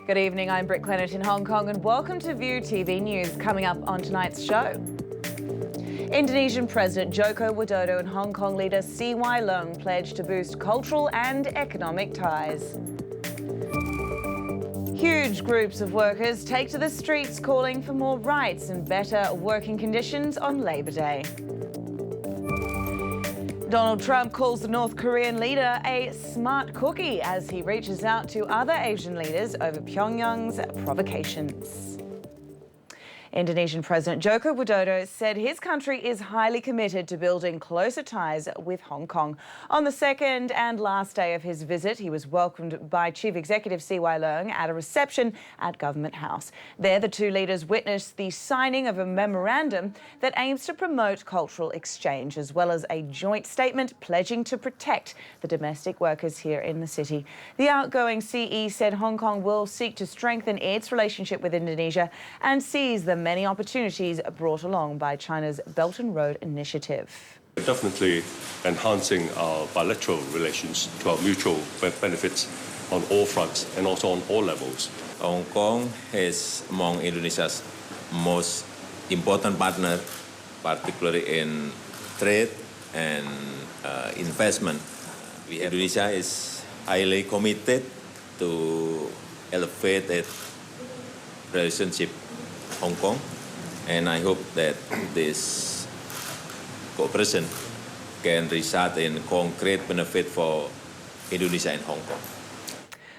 Good evening, I'm Britt Clennett in Hong Kong and welcome to View TV News. Coming up on tonight's show. Indonesian President Joko Widodo and Hong Kong leader Leung pledged to boost cultural and economic ties. Huge groups of workers take to the streets calling for more rights and better working conditions on Labour Day. Donald Trump calls the North Korean leader a smart cookie as he reaches out to other Asian leaders over Pyongyang's provocations. Indonesian President Joko Widodo said his country is highly committed to building closer ties with Hong Kong. On the second and last day of his visit, he was welcomed by Chief Executive Leung at a reception at Government House. There, the two leaders witnessed the signing of a memorandum that aims to promote cultural exchange, as well as a joint statement pledging to protect the domestic workers here in the city. The outgoing CE said Hong Kong will seek to strengthen its relationship with Indonesia and seize the many opportunities brought along by China's Belt and Road Initiative. Definitely enhancing our bilateral relations to our mutual benefits on all fronts and also on all levels. Hong Kong is among Indonesia's most important partner, particularly in trade and investment. Indonesia is highly committed to elevate its relationship Hong Kong, and I hope that this cooperation can result in concrete benefit for Indonesia and Hong Kong.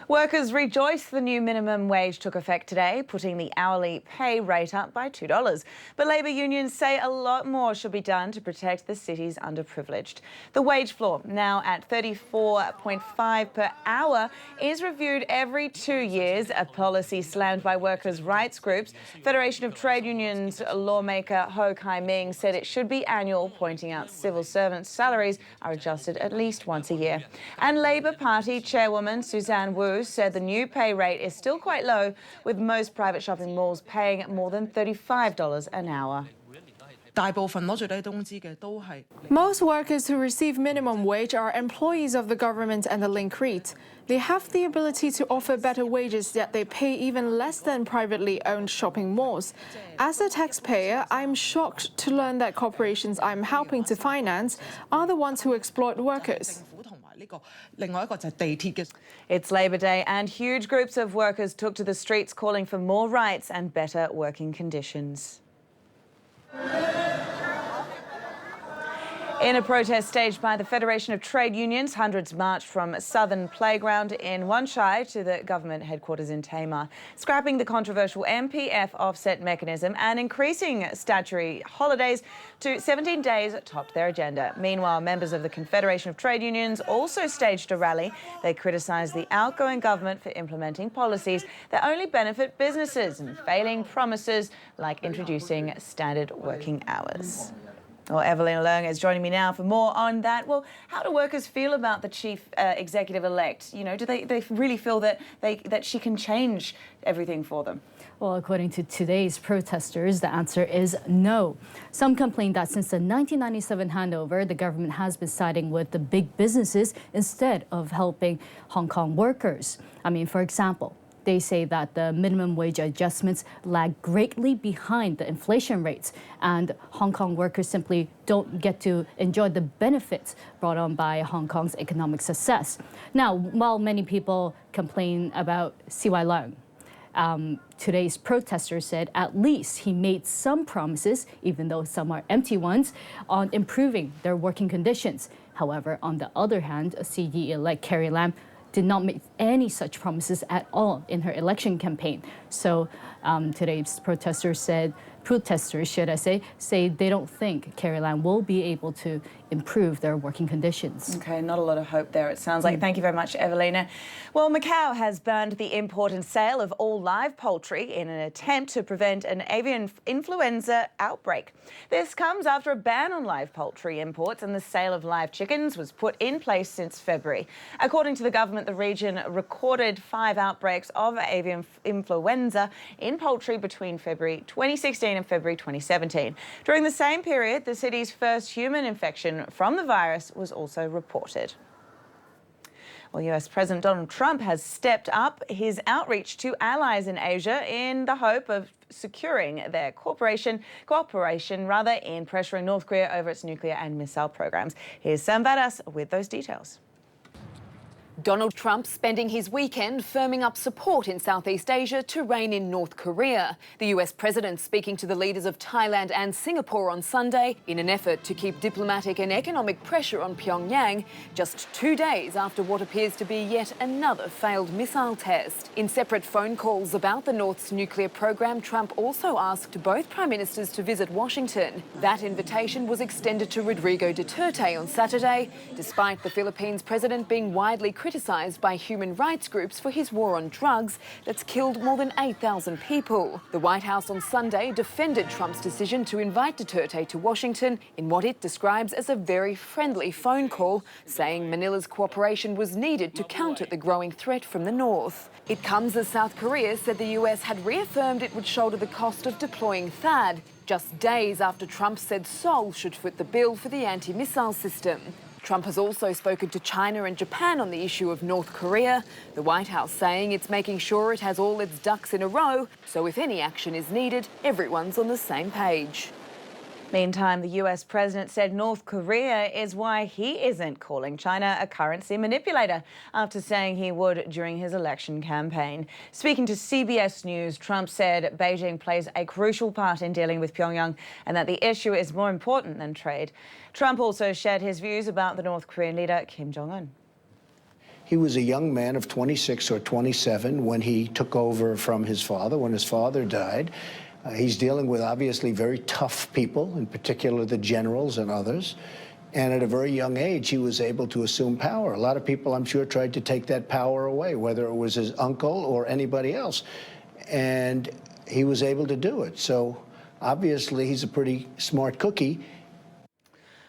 Workers rejoiced the new minimum wage took effect today, putting the hourly pay rate up by $2. But Labour unions say a lot more should be done to protect the city's underprivileged. The wage floor, now at $34.5 per hour, is reviewed every 2 years, a policy slammed by workers' rights groups. Federation of Trade Unions lawmaker Ho Kai-ming said it should be annual, pointing out civil servants' salaries are adjusted at least once a year. And Labour Party chairwoman Suzanne Wu said the new pay rate is still quite low, with most private shopping malls paying more than $35 an hour. Most workers who receive minimum wage are employees of the government and the Leung. They have the ability to offer better wages, yet they pay even less than privately owned shopping malls. As a taxpayer, I'm shocked to learn that corporations I'm helping to finance are the ones who exploit workers. It's Labour Day and huge groups of workers took to the streets calling for more rights and better working conditions. In a protest staged by the Federation of Trade Unions, hundreds marched from Southern Playground in 1May to the government headquarters in Tamar, scrapping the controversial MPF offset mechanism and increasing statutory holidays to 17 days topped their agenda. Meanwhile, members of the Confederation of Trade Unions also staged a rally. They criticised the outgoing government for implementing policies that only benefit businesses and failing promises like introducing standard working hours. Well, Evelina Leung is joining me now for more on that. Well, how do workers feel about the chief executive-elect? You know, do they really feel that she can change everything for them? Well, according to today's protesters, the answer is no. Some complain that since the 1997 handover, the government has been siding with the big businesses instead of helping Hong Kong workers. I mean, for example, they say that the minimum wage adjustments lag greatly behind the inflation rates, and Hong Kong workers simply don't get to enjoy the benefits brought on by Hong Kong's economic success. Now, while many people complain about Leung, today's protesters said at least he made some promises, even though some are empty ones, on improving their working conditions. However, on the other hand, CE-elect Carrie Lam did not make any such promises at all in her election campaign. So today's protesters, say they don't think Carrie Lam will be able to improve their working conditions. Okay, not a lot of hope there, it sounds like. Thank you very much, Evelina. Well, Macau has banned the import and sale of all live poultry in an attempt to prevent an avian influenza outbreak. This comes after a ban on live poultry imports and the sale of live chickens was put in place since February. According to the government, the region recorded 5 outbreaks of avian influenza in poultry between February 2016 and February 2017. During the same period, the city's first human infection from the virus was also reported. Well, US President Donald Trump has stepped up his outreach to allies in Asia in the hope of securing their cooperation in pressuring North Korea over its nuclear and missile programs. Here's Sam Vadas with those details. Donald Trump spending his weekend firming up support in Southeast Asia to rein in North Korea. The US president speaking to the leaders of Thailand and Singapore on Sunday in an effort to keep diplomatic and economic pressure on Pyongyang just 2 days after what appears to be yet another failed missile test. In separate phone calls about the North's nuclear program, Trump also asked both prime ministers to visit Washington. That invitation was extended to Rodrigo Duterte on Saturday, despite the Philippines president being widely criticised by human rights groups for his war on drugs that's killed more than 8,000 people. The White House on Sunday defended Trump's decision to invite Duterte to Washington in what it describes as a very friendly phone call, saying Manila's cooperation was needed to counter the growing threat from the north. It comes as South Korea said the US had reaffirmed it would shoulder the cost of deploying THAAD, just days after Trump said Seoul should foot the bill for the anti-missile system. Trump has also spoken to China and Japan on the issue of North Korea, the White House saying it's making sure it has all its ducks in a row, so if any action is needed, everyone's on the same page. Meantime, the US president said North Korea is why he isn't calling China a currency manipulator after saying he would during his election campaign. Speaking to CBS News, Trump said Beijing plays a crucial part in dealing with Pyongyang and that the issue is more important than trade. Trump also shared his views about the North Korean leader, Kim Jong-un. He was a young man of 26 or 27 when he took over from his father, when his father died. He's dealing with obviously very tough people, in particular the generals and others. And at a very young age, he was able to assume power. A lot of people, I'm sure, tried to take that power away, whether it was his uncle or anybody else. And he was able to do it. So obviously, he's a pretty smart cookie.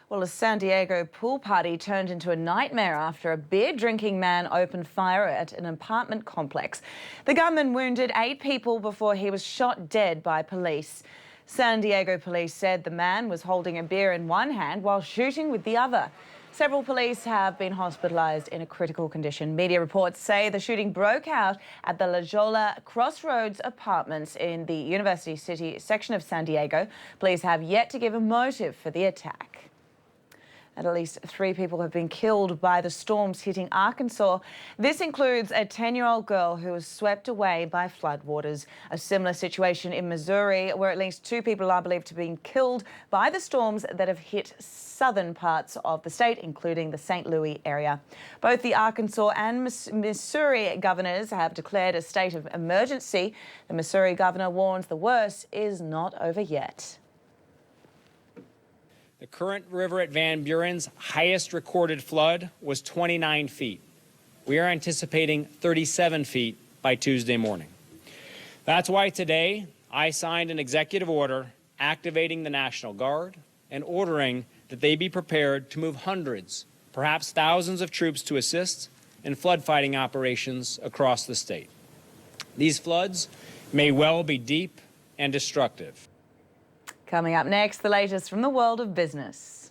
Well, a San Diego pool party turned into a nightmare after a beer-drinking man opened fire at an apartment complex. The gunman wounded 8 people before he was shot dead by police. San Diego police said the man was holding a beer in one hand while shooting with the other. Several police have been hospitalized in a critical condition. Media reports say the shooting broke out at the La Jolla Crossroads Apartments in the University City section of San Diego. Police have yet to give a motive for the attack. And at least 3 people have been killed by the storms hitting Arkansas. This includes a 10-year-old girl who was swept away by floodwaters. A similar situation in Missouri, where at least 2 people are believed to have been killed by the storms that have hit southern parts of the state, including the St. Louis area. Both the Arkansas and Missouri governors have declared a state of emergency. The Missouri governor warns the worst is not over yet. The current river at Van Buren's highest recorded flood was 29 feet. We are anticipating 37 feet by Tuesday morning. That's why today I signed an executive order activating the National Guard and ordering that they be prepared to move hundreds, perhaps thousands of troops to assist in flood fighting operations across the state. These floods may well be deep and destructive. Coming up next, the latest from the world of business.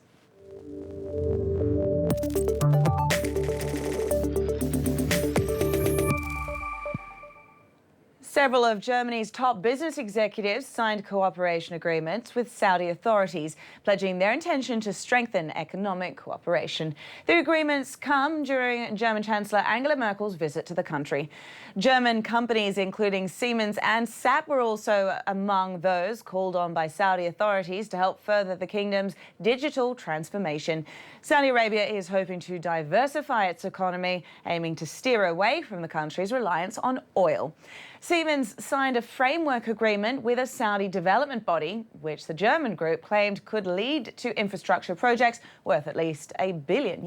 Several of Germany's top business executives signed cooperation agreements with Saudi authorities, pledging their intention to strengthen economic cooperation. The agreements come during German Chancellor Angela Merkel's visit to the country. German companies, including Siemens and SAP, were also among those called on by Saudi authorities to help further the kingdom's digital transformation. Saudi Arabia is hoping to diversify its economy, aiming to steer away from the country's reliance on oil. Siemens signed a framework agreement with a Saudi development body, which the German group claimed could lead to infrastructure projects worth at least €1 billion.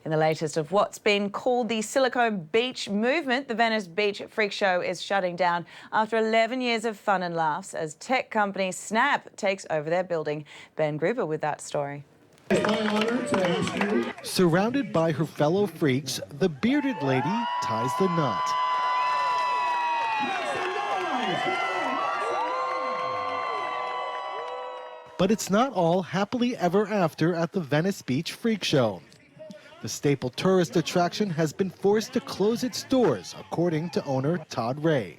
In the latest of what's been called the Silicon Beach movement, the Venice Beach Freak Show is shutting down after 11 years of fun and laughs as tech company Snap takes over their building. Ben Gruber with that story. Surrounded by her fellow freaks, the bearded lady ties the knot. But it's not all happily ever after at the Venice Beach Freak Show. The staple tourist attraction has been forced to close its doors, according to owner Todd Ray.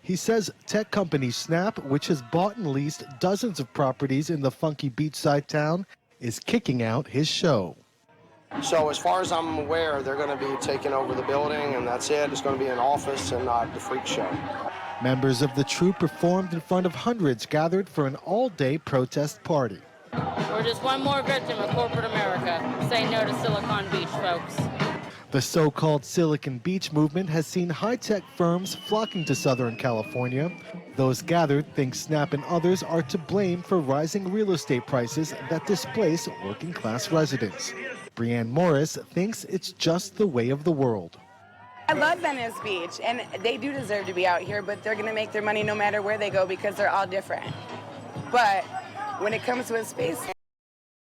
He says tech company Snap, which has bought and leased dozens of properties in the funky beachside town, is kicking out his show. So as far as I'm aware, they're going to be taking over the building, and that's it. It's going to be an office and not the freak show. Members of the troupe performed in front of hundreds gathered for an all-day protest party. We're just one more victim of corporate America. Say no to Silicon Beach, folks. The so-called Silicon Beach movement has seen high-tech firms flocking to Southern California. Those gathered think Snap and others are to blame for rising real estate prices that displace working-class residents. Brianne Morris thinks it's just the way of the world. I love Venice Beach, and they do deserve to be out here, but they're going to make their money no matter where they go because they're all different. But when it comes to a space